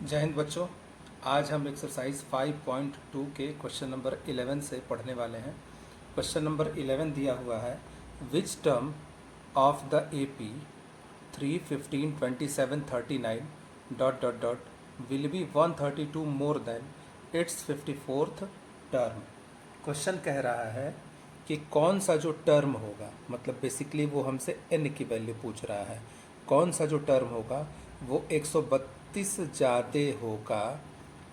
जय हिंद बच्चों। आज हम एक्सरसाइज 5.2 के क्वेश्चन नंबर 11 से पढ़ने वाले हैं। क्वेश्चन नंबर 11 दिया हुआ है, which term of the AP 3, 15, 27, 39 dot dot dot will be 132 more than it's 54th term. Question कह रहा है कि कौन सा जो टर्म होगा, मतलब बेसिकली वो हमसे n की वैल्यू पूछ रहा है, कौन सा जो टर्म होगा वो 132 ज़्यादा होगा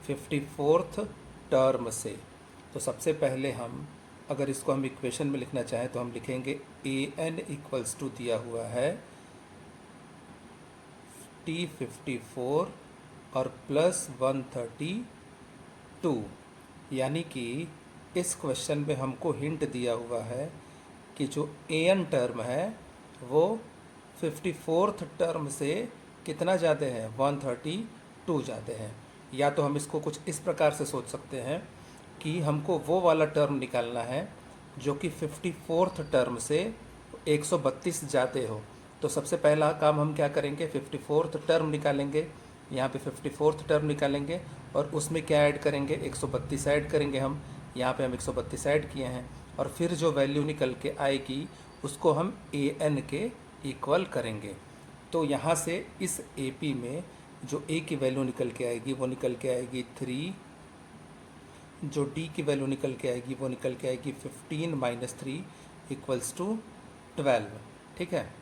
54th टर्म से। तो सबसे पहले हम अगर इसको हम इक्वेशन में लिखना चाहें तो हम लिखेंगे an इक्वल्स टू दिया हुआ है T54 और प्लस 132, यानी कि इस क्वेश्चन में हमको हिंट दिया हुआ है कि जो an टर्म है वो 54th टर्म से कितना ज़्यादा है, 132 ज़्यादा है। या तो हम इसको कुछ इस प्रकार से सोच सकते हैं कि हमको वो वाला टर्म निकालना है जो कि 54th टर्म से 132 ज़्यादा हो। तो सबसे पहला काम हम क्या करेंगे, 54th टर्म निकालेंगे, यहाँ पे 54th टर्म निकालेंगे और उसमें क्या ऐड करेंगे, 132 ऐड करेंगे। हम यहाँ पे हम 132 ऐड किए हैं और फिर जो वैल्यू निकल के आएगी उसको हम an के इक्वल करेंगे। तो यहाँ से इस AP में जो a की वैल्यू निकल के आएगी वो निकल के आएगी 3, जो d की वैल्यू निकल के आएगी वो निकल के आएगी 15 माइनस 3 इक्वल्स टू 12। ठीक है,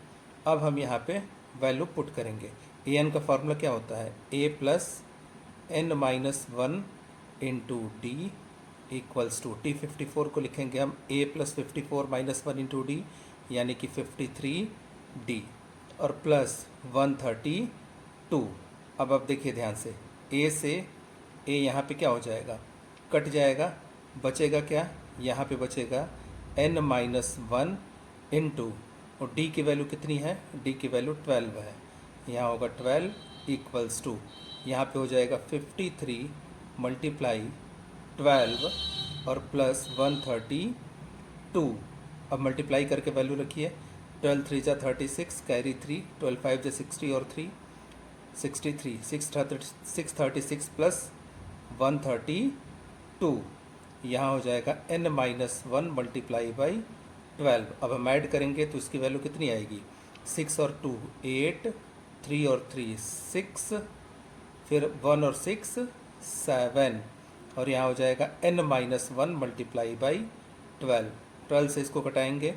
अब हम यहाँ पे वैल्यू पुट करेंगे। an का फार्मूला क्या होता है, a plus n minus 1 into D equals to T54 को लिखेंगे हम a plus 54 minus 1 into D, यानी कि 53d और प्लस 132। अब देखिए ध्यान से, a से a यहाँ पे क्या हो जाएगा, कट जाएगा, बचेगा क्या, यहाँ पे बचेगा n माइनस 1 इंटू, और d की वैल्यू कितनी है, d की वैल्यू 12 है, यहाँ होगा 12 इक्वल्स टू, यहाँ पे हो जाएगा 53 मल्टीप्लाई 12 और प्लस 132। अब मल्टीप्लाई करके वैल्यू रखिए, 12 3 जा 36, कैरी 3, 12 5 जा 60 और 3 63, 636 प्लस 132, यहाँ हो जाएगा n माइनस 1 मल्टीप्लाई बाई 12। अब हम ऐड करेंगे तो इसकी वैल्यू कितनी आएगी, 6 और 2 8, 3 और 3 6, फिर 1 और 6 7, और यहाँ हो जाएगा n माइनस 1 मल्टीप्लाई बाई 12। 12 से इसको घटाएंगे,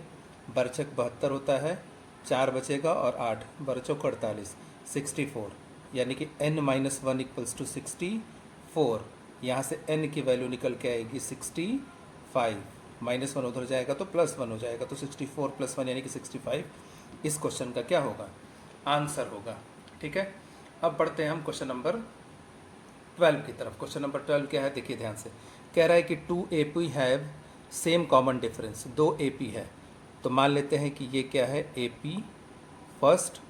बरचक 72 होता है, 4 बचेगा और 8 बरचक 48, 64, यानी कि n माइनस 1 इक्वल्स टू 64। यहाँ से n की वैल्यू निकल के आएगी 65, माइनस 1 उधर जाएगा तो प्लस 1 हो जाएगा, तो 64 प्लस 1 यानी कि 65 इस क्वेश्चन का क्या होगा, आंसर होगा। ठीक है, अब बढ़ते हैं हम क्वेश्चन नंबर 12 की तरफ। क्वेश्चन नंबर 12 क्या है, देखिए ध्यान से, कह रहा है कि 2 AP have same common difference, 2 AP है। तो मान लेते हैं कि ये क्या है, AP फर्स्ट,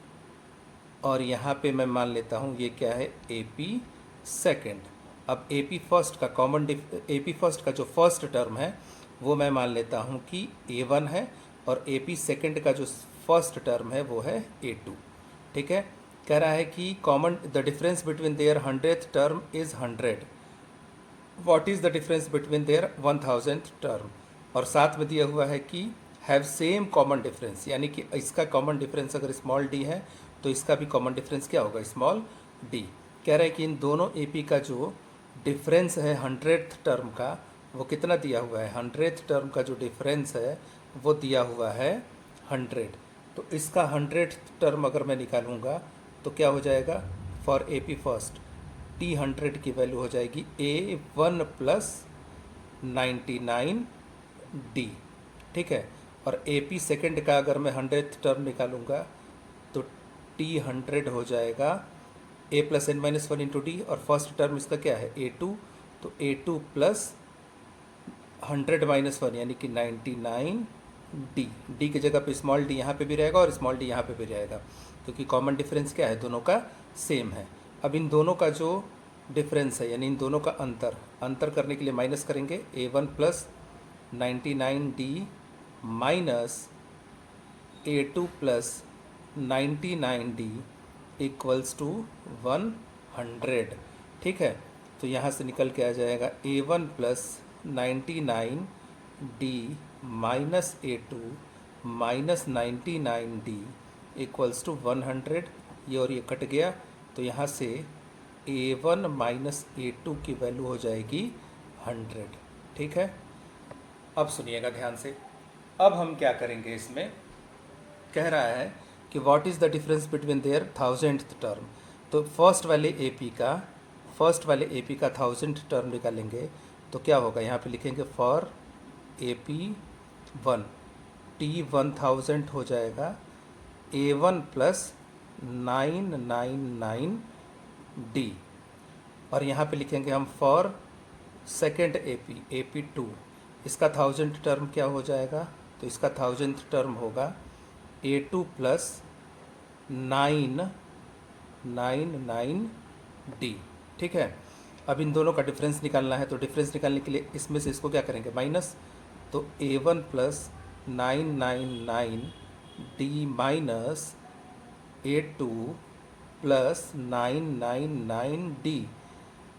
और यहाँ पे मैं मान लेता हूँ ये क्या है, AP सेकंड। अब AP फर्स्ट का AP फर्स्ट का जो फर्स्ट टर्म है वो मैं मान लेता हूँ कि A1 है, और AP सेकंड का जो फर्स्ट टर्म है वो है A2। ठीक है, कह रहा है कि common the difference between their 100th term is 100, what is the difference between their 1000th term, और साथ में दिया हुआ है कि हैव सेम कॉमन डिफरेंस, यानी कि इसका कॉमन डिफरेंस अगर स्मॉल d है तो इसका भी कॉमन डिफरेंस क्या होगा, स्मॉल d। कह रहा है कि इन दोनों AP का जो डिफरेंस है 100th टर्म का वो कितना दिया हुआ है, 100th टर्म का जो डिफरेंस है वो दिया हुआ है 100। तो इसका 100th टर्म अगर मैं निकालूंगा तो क्या हो जाएगा, फॉर AP फर्स्ट T100 की वैल्यू हो जाएगी A1 प्लस 99D। ठीक है, और AP सेकंड का अगर मैं 100th टर्म निकालूंगा तो T100 हो जाएगा A plus n minus 1 into D, और फर्स्ट टर्म इसका क्या है, A2, तो A2 प्लस 100 माइनस 1 यानी कि 99D। D की जगह पे स्मॉल d यहाँ पे भी रहेगा और स्मॉल d यहाँ पे भी रहेगा, क्योंकि कॉमन डिफरेंस क्या है, दोनों का सेम है। अब इन दोनों का जो डिफरेंस है, यानी इन दोनों का अंतर करने के लिए माइनस करेंगे, A1 plus 99D minus A2 plus 99D equals to 100। ठीक है। तो यहाँ से निकल के आ जाएगा A1 plus 99D minus A2 minus 99D equals to 100। ये और ये कट गया, तो यहाँ से A1 माइनस A2 की वैल्यू हो जाएगी 100। ठीक है। अब सुनिएगा ध्यान से, अब हम क्या करेंगे, इसमें कह रहा है कि what is the difference between their 1000th term. तो फर्स्ट वाले एपी का 1000th टर्म निकालेंगे तो क्या होगा, यहाँ पे लिखेंगे फॉर AP1 T 1000 हो जाएगा A1 प्लस 999D, और यहाँ पे लिखेंगे हम फॉर सेकेंड AP2, इसका 1000th टर्म क्या हो जाएगा, तो इसका 1000th टर्म होगा A2 प्लस 999D। ठीक है। अब इन दोनों का डिफरेंस निकालना है, तो डिफरेंस निकालने के लिए इसमें से इसको क्या करेंगे, माइनस। तो A1 plus 999D minus A2 plus 999D।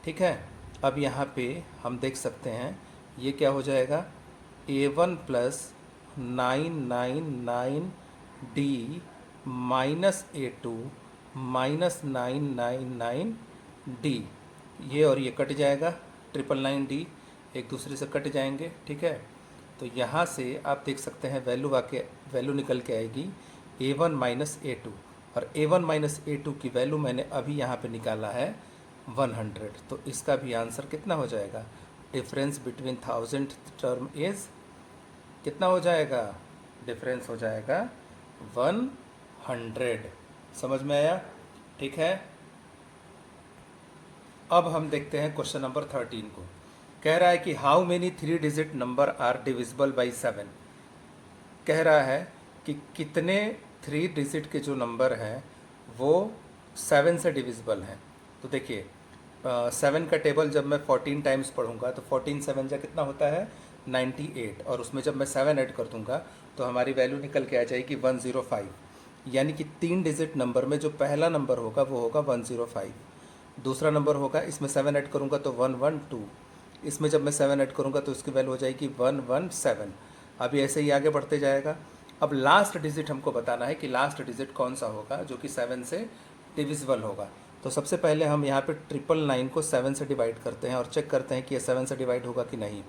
ठीक है। अब यहाँ पे हम देख सकते हैं ये क्या हो जाएगा, A1 plus 999D minus A2 minus 999D। ये और ये कट जाएगा, 999D एक दूसरे से कट जाएंगे। ठीक है। तो यहाँ से आप देख सकते हैं वैल्यू निकल के आएगी A1 माइनस A2, और A1 माइनस A2 की वैल्यू मैंने अभी यहाँ पे निकाला है 100। तो इसका भी आंसर कितना हो जाएगा, difference between 1000th term is कितना हो जाएगा, डिफरेंस हो जाएगा 100। समझ में आया। ठीक है। अब हम देखते हैं क्वेश्चन नंबर 13 को। कह रहा है कि how many 3 digit number are divisible by 7। कह रहा है कि कितने 3 डिजिट के जो नंबर हैं वो 7 से डिविजिबल हैं। तो देखिए 7 का टेबल जब मैं 14 टाइम्स पढ़ूंगा तो 14 7 जा कितना होता है 98, और उसमें जब मैं 7 ऐड कर दूंगा तो हमारी वैल्यू निकल के आ जाएगी 105। यानी कि 3 डिजिट नंबर में जो पहला नंबर होगा वो होगा 105, दूसरा नंबर होगा, इसमें 7 ऐड करूंगा तो 112, इसमें जब मैं 7 ऐड करूंगा तो इसकी वैल्यू हो जाएगी 117। अभी ऐसे ही आगे बढ़ते जाएगा। अब लास्ट डिजिट हमको बताना है कि लास्ट डिजिट कौन सा होगा जो कि 7 से डिविजिबल होगा। तो सबसे पहले हम यहाँ पे 999 को 7 से डिवाइड करते हैं और चेक करते हैं कि ये 7 से डिवाइड होगा कि नहीं।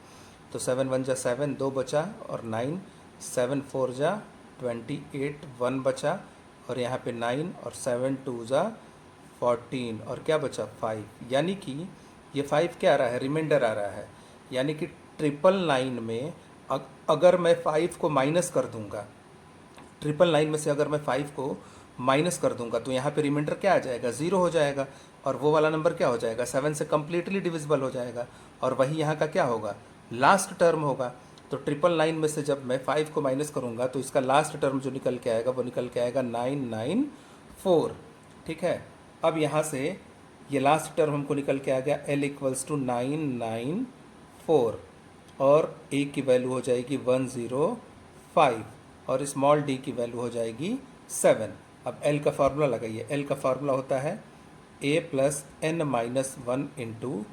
तो 7 1 जा 7, 2 बचा, और 9, 7 4 जा 28, 1 बचा, और यहाँ पे 9, और 7 2 जा 14, और क्या बचा 5। यानी कि ये 5 क्या आ रहा है, रिमाइंडर आ रहा है। यानी कि 999 में अगर मैं 5 को माइनस कर दूंगा, 999 में से अगर मैं 5 को माइनस कर दूंगा तो यहाँ पे रिमाइंडर क्या आ जाएगा, 0 हो जाएगा, और वो वाला नंबर क्या हो जाएगा, 7 से कम्प्लीटली डिविजिबल हो जाएगा, और वही यहाँ का क्या होगा, लास्ट टर्म होगा। तो 999 में से जब मैं 5 को माइनस करूँगा तो इसका लास्ट टर्म जो निकल के आएगा वो निकल के आएगा 994। ठीक है। अब यहाँ से ये लास्ट टर्म हमको निकल के आ गया L इक्वल्स टू 994, और A की वैल्यू हो जाएगी 105, और स्मॉल d की वैल्यू हो जाएगी 7। अब L का फार्मूला लगाइए। L का फार्मूला होता है A plus n minus 1 into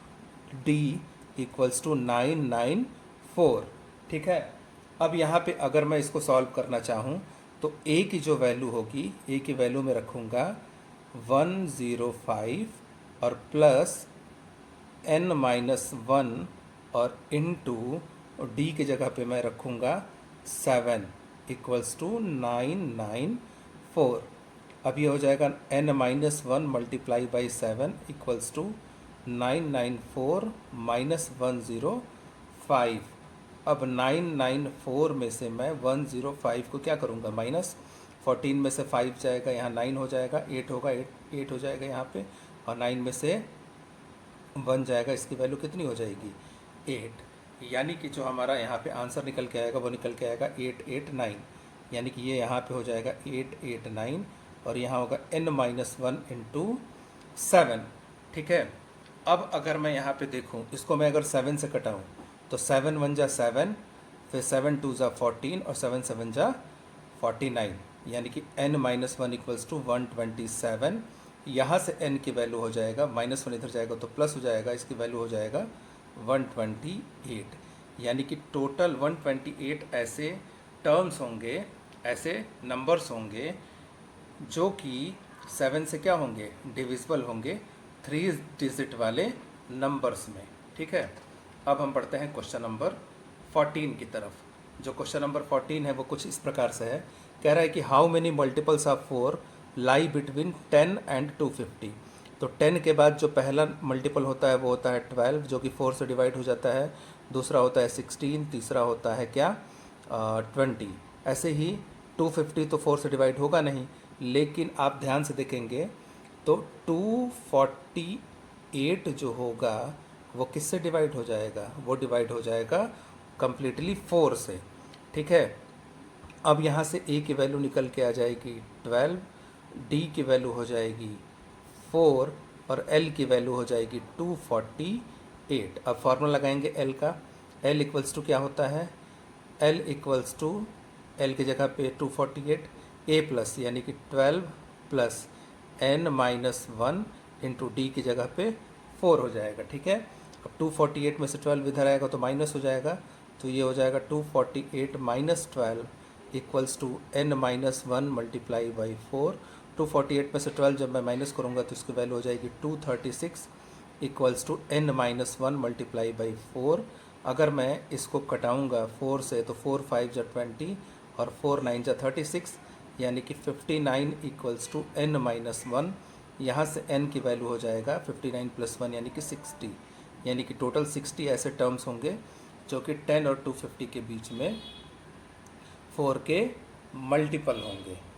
D equals to 994। ठीक है। अब यहाँ पे अगर मैं इसको सॉल्व करना चाहूँ तो A की जो वैल्यू होगी, A की वैल्यू में रखूँगा 105 और प्लस n माइनस 1 और इनटू डी की जगह पे मैं रखूँगा 7 इक्वल्स टू 994। अब ये हो जाएगा n minus 1 multiply by 7 equals to 994 minus 105। अब 994 में से मैं 105 को क्या करूँगा, माइनस 14 में से 5 जाएगा, यहाँ 9 हो जाएगा, 8 होगा, 8 हो जाएगा यहाँ पे, और 9 में से 1 जाएगा, इसकी वैल्यू कितनी हो जाएगी 8। यानी कि जो हमारा यहाँ पे आंसर निकल के आएगा वो निकल के आएगा 889। यानी कि ये यहाँ पे हो जाएगा 889, और यहाँ होगा n माइनस 1 इंटू 7। ठीक है। अब अगर मैं यहाँ पे देखूँ, इसको मैं अगर 7 से कटाऊँ तो 7 1 जा 7, फिर 7 2 जा 14, और 7 7 जा 49। यानी कि n माइनस 1 इक्वल्स टू 127 यहाँ से n की वैल्यू हो जाएगा -1 इधर जाएगा तो प्लस हो जाएगा, इसकी वैल्यू हो जाएगा 128। यानी कि टोटल 128 ऐसे टर्म्स होंगे, ऐसे नंबर्स होंगे जो कि 7 से क्या होंगे, डिविजिबल होंगे 3 डिजिट वाले नंबर्स में। ठीक है, अब हम पढ़ते हैं क्वेश्चन नंबर 14 की तरफ। जो क्वेश्चन नंबर 14 है वो कुछ इस प्रकार से है, कह रहा है कि how many multiples of 4 lie between 10 and 250। तो 10 के बाद जो पहला मल्टीपल होता है वो होता है 12, जो कि 4 से डिवाइड हो जाता है। दूसरा होता है 16, तीसरा होता है क्या 20। ऐसे ही 250 तो 4 से डिवाइड होगा नहीं, लेकिन आप ध्यान से देखेंगे तो 248 जो होगा वो किससे डिवाइड हो जाएगा, वो डिवाइड हो जाएगा कम्प्लीटली 4 से। ठीक है, अब यहाँ से a की वैल्यू निकल के आ जाएगी 12, d की वैल्यू हो जाएगी 4 और l की वैल्यू हो जाएगी 248। अब फार्मूला लगाएंगे l का। l इक्वल्स टू क्या होता है, l इक्वल्स टू l की जगह पे 248 a प्लस यानी कि 12 plus n minus 1 into D की जगह पे 4 हो जाएगा। ठीक है, अब 248 में से 12 इधर आएगा तो माइनस हो जाएगा, तो ये हो जाएगा 248 minus 12 equals to n minus 1 multiply by 4। 248 में से 12 जब मैं माइनस करूँगा तो इसकी वैल्यू हो जाएगी 236 equals to n minus 1 multiply by 4। अगर मैं इसको कटाऊँगा 4 से तो 4 5 जा 20 और 4 9 जा 36, यानी कि 59 इक्वल्स टू n माइनस 1। यहाँ से n की वैल्यू हो जाएगा 59 प्लस 1 यानी कि 60, यानी कि टोटल 60 ऐसे टर्म्स होंगे जो कि 10 और 250 के बीच में 4 के मल्टीपल होंगे।